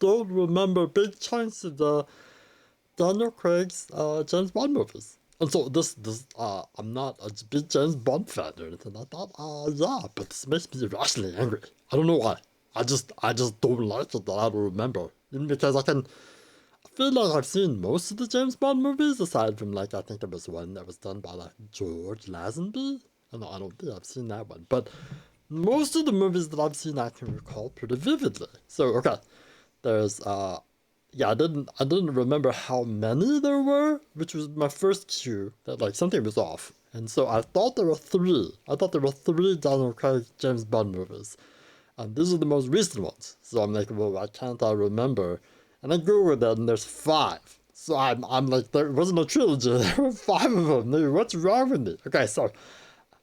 don't remember big chunks of the Daniel Craig's James Bond movies. And so I'm not a big James Bond fan or anything like that. Yeah, but this makes me irrationally angry. I don't know why. I just don't like it that I don't remember. Even because I feel like I've seen most of the James Bond movies, aside from like I think there was one that was done by like George Lazenby. I don't think I've seen that one, but most of the movies that I've seen I can recall pretty vividly. So okay, there's yeah, I didn't remember how many there were, which was my first cue that like something was off. And so I thought there were three. I thought there were three Daniel Craig James Bond movies. And these are the most recent ones. So I'm like, well, why can't I remember? And I Googled it and there's five. So I'm like, there wasn't a trilogy, there were five of them. Dude, what's wrong with me? Okay, so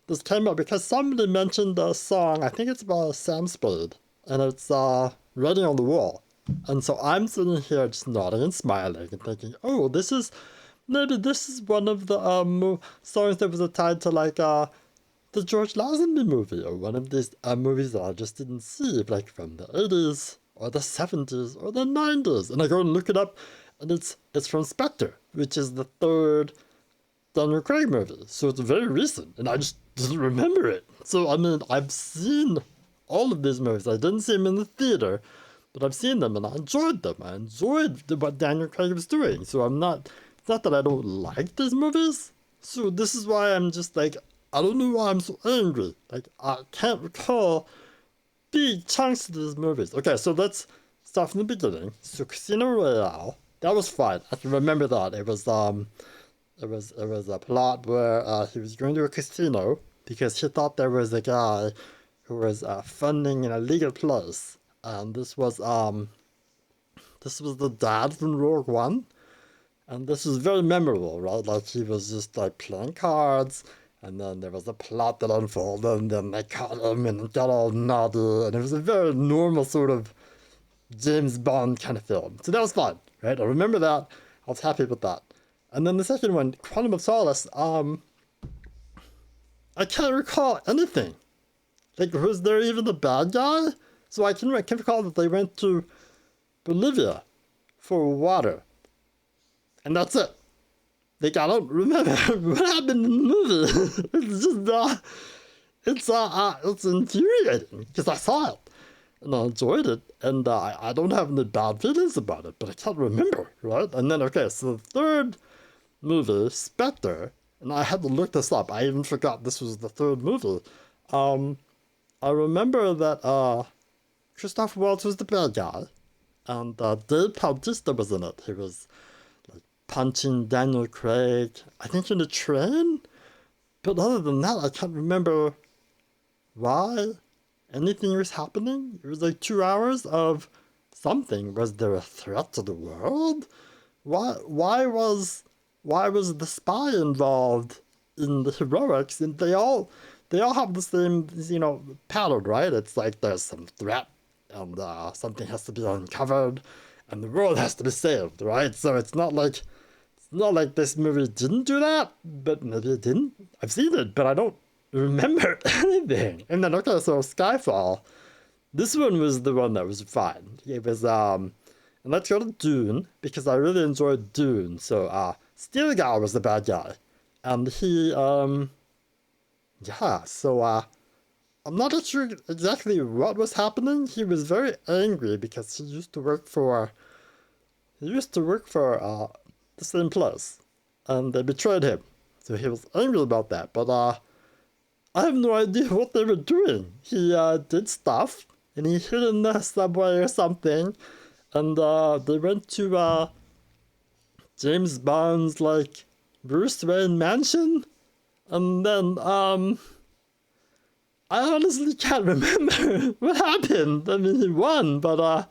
this came up because somebody mentioned a song, I think it's about Sam Spade, and it's Writing on the Wall. And so I'm sitting here just nodding and smiling and thinking, oh, maybe this is one of the songs that was tied to like the George Lazenby movie, or one of these movies that I just didn't see, like from the 80s or the 70s or the 90s. And I go and look it up, and it's from Spectre, which is the third Daniel Craig movie. So it's very recent, and I just didn't remember it. So I mean, I've seen all of these movies. I didn't see them in the theater, but I've seen them and I enjoyed them. I enjoyed what Daniel Craig was doing. So it's not that I don't like these movies. So this is why I'm just like, I don't know why I'm so angry. Like, I can't recall big chunks of these movies. Okay, so let's start from the beginning. So Casino Royale, that was fine. I can remember that. It was a plot where he was going to a casino because he thought there was a guy who was funding an illegal place, and this was the dad from Rogue One, and this was very memorable, right? Like he was just like playing cards, and then there was a plot that unfolded, and then they caught him, and it got all naughty, and it was a very normal sort of James Bond kind of film. So that was fun, right? I remember that. I was happy with that. And then the second one, Quantum of Solace, I can't recall anything. Like, was there even a bad guy? So I can recall that they went to Bolivia for water. And that's it. Like, I don't remember what happened in the movie. It's just, it's infuriating because I saw it and I enjoyed it, and I don't have any bad feelings about it, but I can't remember, right? And then, okay, so the third movie, Spectre, and I had to look this up. I even forgot this was the third movie. Um, I remember that Christoph Waltz was the bad guy, and Dave Bautista was in it. He was like punching Daniel Craig, I think in a train. But other than that, I can't remember why anything was happening. It was like 2 hours of something. Was there a threat to the world? Why was the spy involved in the heroics? And they all have the same, pattern, right? It's like there's some threat, and something has to be uncovered, and the world has to be saved, right? So it's not like this movie didn't do that, but maybe it didn't. I've seen it, but I don't remember anything. And then okay, so Skyfall. This one was the one that was fine. It was and let's go to Dune because I really enjoyed Dune. So Stilgar was the bad guy, and he yeah. So I'm not sure exactly what was happening. He was very angry because he used to work for the same place, and they betrayed him. So he was angry about that. But I have no idea what they were doing. He did stuff, and he hid in the subway or something, and they went to James Bond's like Bruce Wayne mansion, and then I honestly can't remember what happened. I mean, he won, but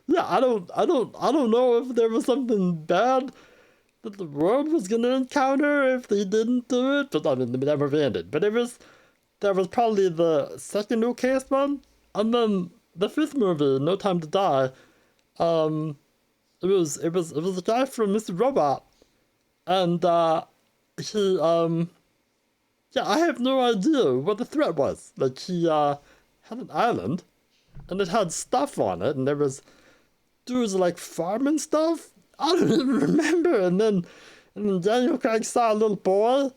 yeah, I don't know if there was something bad that the world was gonna encounter if they didn't do it. But I mean, they never ended. But that was probably the second okayest one, and then the fifth movie, No Time to Die. Um, it was a guy from Mr. Robot, and he yeah, I have no idea what the threat was. Like he had an island, and it had stuff on it, and there was dude's like farm and stuff. I don't even remember. And then Daniel Craig saw a little boy,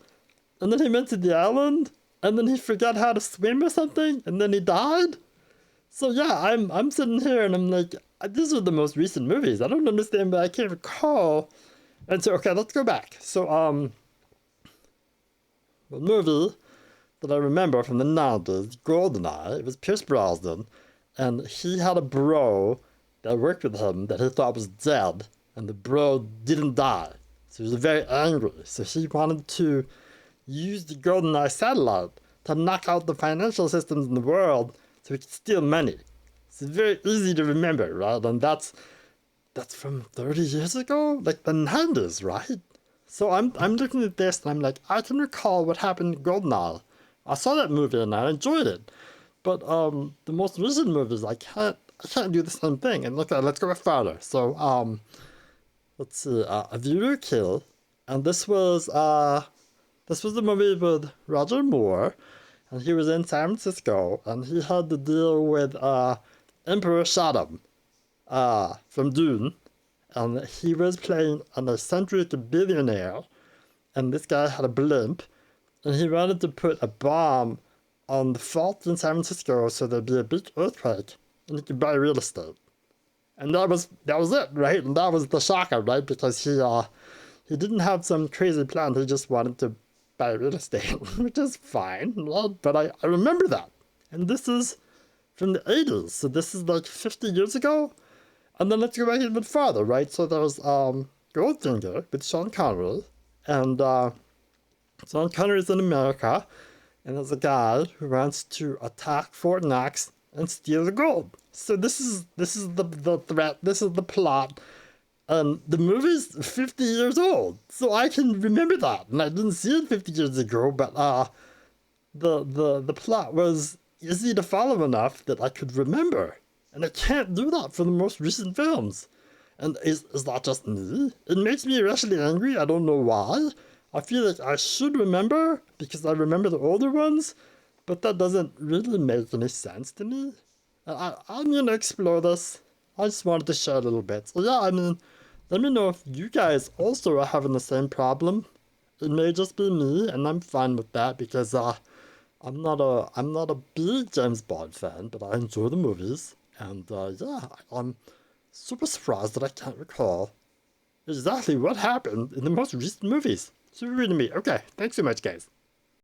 and then he went to the island, and then he forgot how to swim or something, and then he died. So yeah, I'm sitting here and I'm like, these are the most recent movies. I don't understand, but I can't recall. And so okay, let's go back. So the movie that I remember from the 90s, GoldenEye, it was Pierce Brosnan, and he had a bro that worked with him that he thought was dead, and the bro didn't die. So he was very angry. So he wanted to use the GoldenEye satellite to knock out the financial systems in the world so he could steal money. It's very easy to remember, right? And that's from 30 years ago? Like the 90s, right? So I'm looking at this and I'm like, I can recall what happened in GoldenEye. I saw that movie and I enjoyed it. But the most recent movies, I can't do the same thing. And look, let's go further. So let's see, A View to a Kill, and this was the movie with Roger Moore, and he was in San Francisco, and he had to deal with Emperor Shaddam from Dune, and he was playing an eccentric billionaire, and this guy had a blimp, and he wanted to put a bomb on the fault in San Francisco so there'd be a big earthquake, and he could buy real estate. And that was it, right? And that was the shocker, right? Because he didn't have some crazy plan. He just wanted to buy real estate, which is fine. Well, but I remember that. And this is from the 80s, so this is like 50 years ago. And then let's go back even farther, right? So there's Goldfinger with Sean Connery, and Sean Connery's in America, and there's a guy who wants to attack Fort Knox and steal the gold. So this is the threat. This is the plot. And the movie's 50 years old, so I can remember that. And I didn't see it 50 years ago, but the plot was easy to follow enough that I could remember. And I can't do that for the most recent films. And is that just me? It makes me irrationally angry. I don't know why. I feel like I should remember because I remember the older ones, but that doesn't really make any sense to me. I'm gonna explore this. I just wanted to share a little bit. So yeah, I mean, let me know if you guys also are having the same problem. It may just be me, and I'm fine with that because I'm not a big James Bond fan, but I enjoy the movies, and yeah, I'm super surprised that I can't recall exactly what happened in the most recent movies. Super weird to me. Okay, thanks so much, guys.